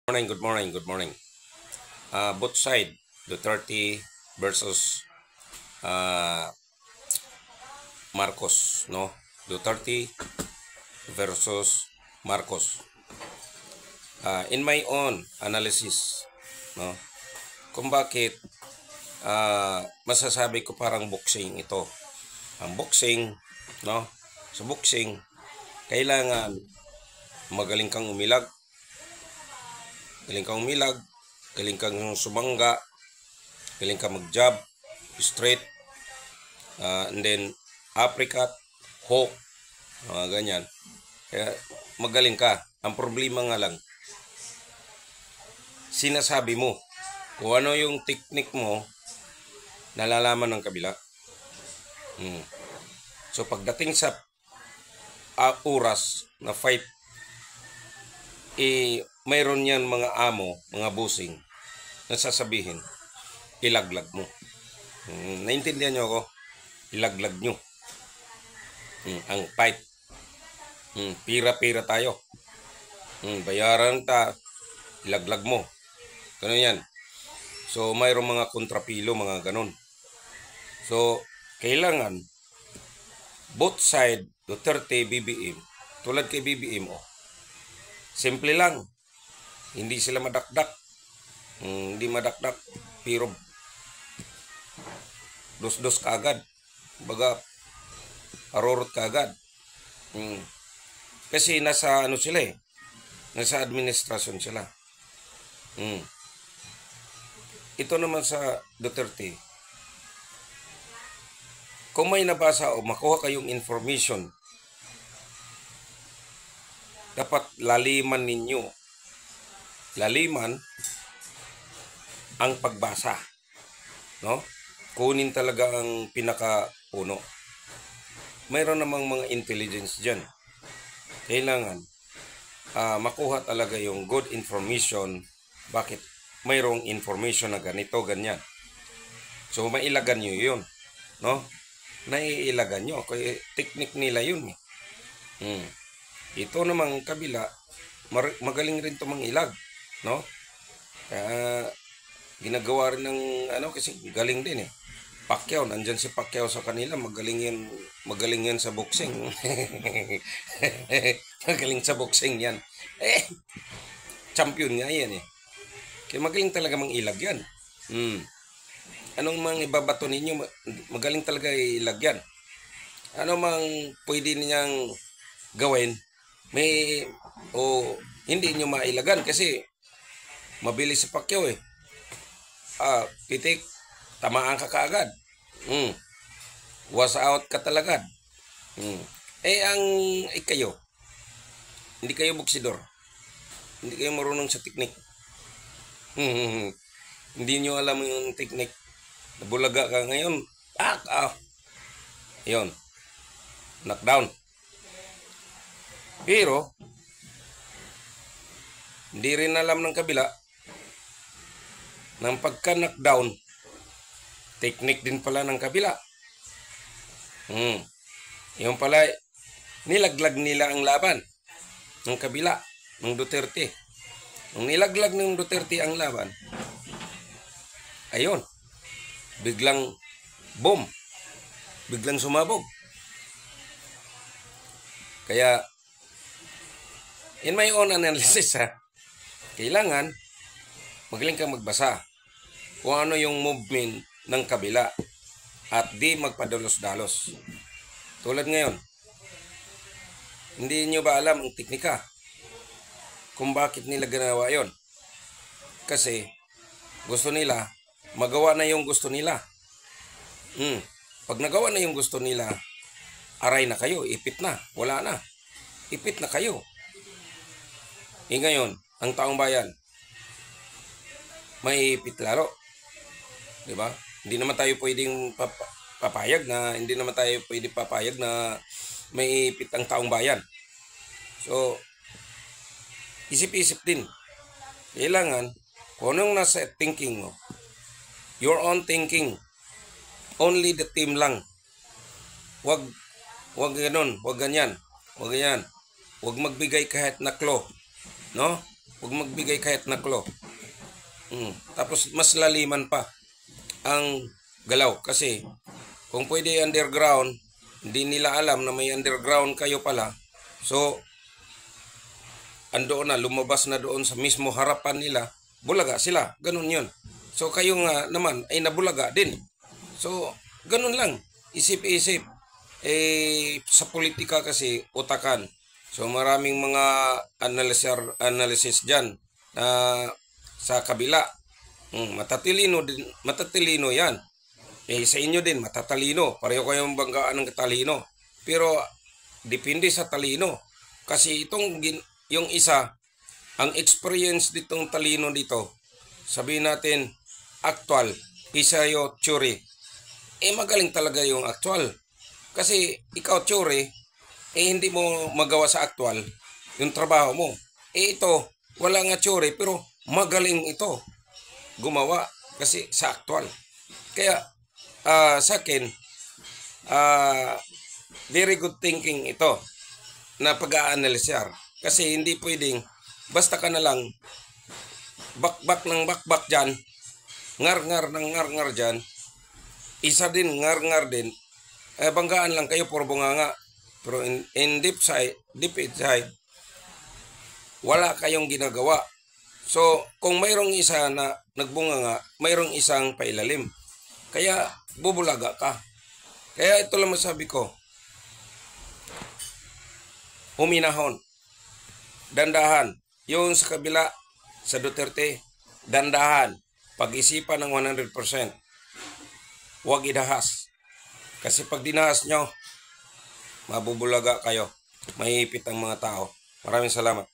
Morning, good morning, good morning. Both side, Duterte versus uh, Marcos, no? Duterte versus Marcos. In my own analysis, no? Kung bakit masasabi ko parang boxing ito. Ang boxing, no? Sa boxing, kailangan magaling kang umilag, galing kang umilag, galing kang sumangga, galing kang mag-jab, straight, and then uppercut, hook, mga ganyan. Kaya magaling ka. Ang problema nga lang, sinasabi mo kung ano yung technique mo, nalalaman ng kabila. So pagdating sa oras na fight, mayroon yan mga amo, mga busing, na sasabihin, ilaglag mo. Naintindihan nyo ako? Ilaglag nyo. Ang fight. Pira-pira tayo. Bayaran ta, ilaglag mo. Ganun yan. So, mayroong mga kontrapilo, mga ganun. So, kailangan, both side, Duterte, BBM, tulad kay BBM, simple lang. Hindi sila madakdak. Hindi madakdak. Pero, dos-dos ka agad. Baga, arorot ka agad. Kasi nasa ano sila eh. Nasa administrasyon sila. Ito naman sa Duterte. Kung may nabasa o makuha kayong information, dapat laliman ninyo. Laliman ang pagbasa. No? Kunin talaga ang pinaka-uno. Mayroon namang mga intelligence dyan. Kailangan makuha talaga yung good information. Bakit? Mayroong information na ganito, ganyan. So, mailagan nyo yun. No? Naiilagan nyo. Kaya technique nila yun. Ito namang kabila, magaling rin ito mangilag. No? Kaya, ginagawa rin ng, kasi galing din eh. Pacquiao, nandyan si Pacquiao sa kanila, magaling yan sa boxing. Magaling sa boxing yan. Champion nga yan eh. Kaya magaling talaga mangilag yan. Anong mga ibabato ninyo, magaling talaga ilag yan. Ano mang pwede niyang gawin, hindi nyo mailagan kasi mabilis sa Pacquiao eh. Pitik, tamaan ka kaagad. Was out ka talaga. Kayo, hindi kayo boksidor. Hindi kayo marunong sa teknik. Hindi nyo alam yung teknik. Nabulaga ka ngayon. Yun. Knockdown. Pero, hindi rin alam ng kabila ng pagka-knockdown, technique din pala ng kabila. Yung pala, nilaglag nila ang laban ng kabila, ng Duterte. Nung nilaglag ng Duterte ang laban, ayun, biglang boom, biglang sumabog. Kaya, in my own analysis, kailangan magaling kang magbasa kung ano yung movement ng kabila at di magpadalos-dalos. Tulad ngayon, hindi nyo ba alam ang teknika kung bakit nila ginawa yon? Kasi gusto nila, magawa na yung gusto nila. Pag nagawa na yung gusto nila, aray na kayo, ipit na, wala na. Ipit na kayo. Ngayon, ang taong bayan, may ipit lalo. Diba? Hindi naman tayo pwedeng papayag na may ipit ang taong bayan. So, isip-isip din. Kailangan, kung anong nasa thinking mo, your own thinking, only the team lang. Wag ganun, wag ganyan. Wag magbigay kahit na clue, no? Huwag magbigay kahit na clue. Tapos mas laliman pa ang galaw. Kasi kung pwede underground, hindi nila alam na may underground kayo pala. So, andoon na, lumabas na doon sa mismo harapan nila, bulaga sila. Ganun yun. So, kayo nga naman ay nabulaga din. So, ganun lang. Isip-isip. Sa politika kasi, utakan. So, maraming mga analysis dyan na sa kabila. Matatalino yan. Sa inyo din, matatalino. Pareho kayong banggaan ng talino. Pero, depende sa talino. Kasi yung isa, ang experience ditong talino dito, sabihin natin, actual, isa yung theory. Magaling talaga yung actual. Kasi ikaw theory, hindi mo magawa sa actual yung trabaho mo. Ito, wala nga theory, pero magaling ito gumawa kasi sa actual. Kaya, sa akin, very good thinking ito na pag-a-analyser. Kasi hindi pwedeng, basta ka na lang, bakbak ng bakbak dyan, ngar-ngar ng ngar-ngar dyan, isa din, ngar-ngar din, banggaan lang kayo, puro bunganga. Pero in deep inside, wala kayong ginagawa. So, kung mayroong isa na nagbunganga, mayroong isang pailalim. Kaya, bubulaga ka. Kaya ito lang masabi ko, huminahon. Dandahan. Yung sa kabila, sa Duterte, dandahan. Pag-isipan ng 100%. Huwag idahas. Kasi pag dinahas nyo, mabubulaga kayo. Mahihipit ang mga tao. Maraming salamat.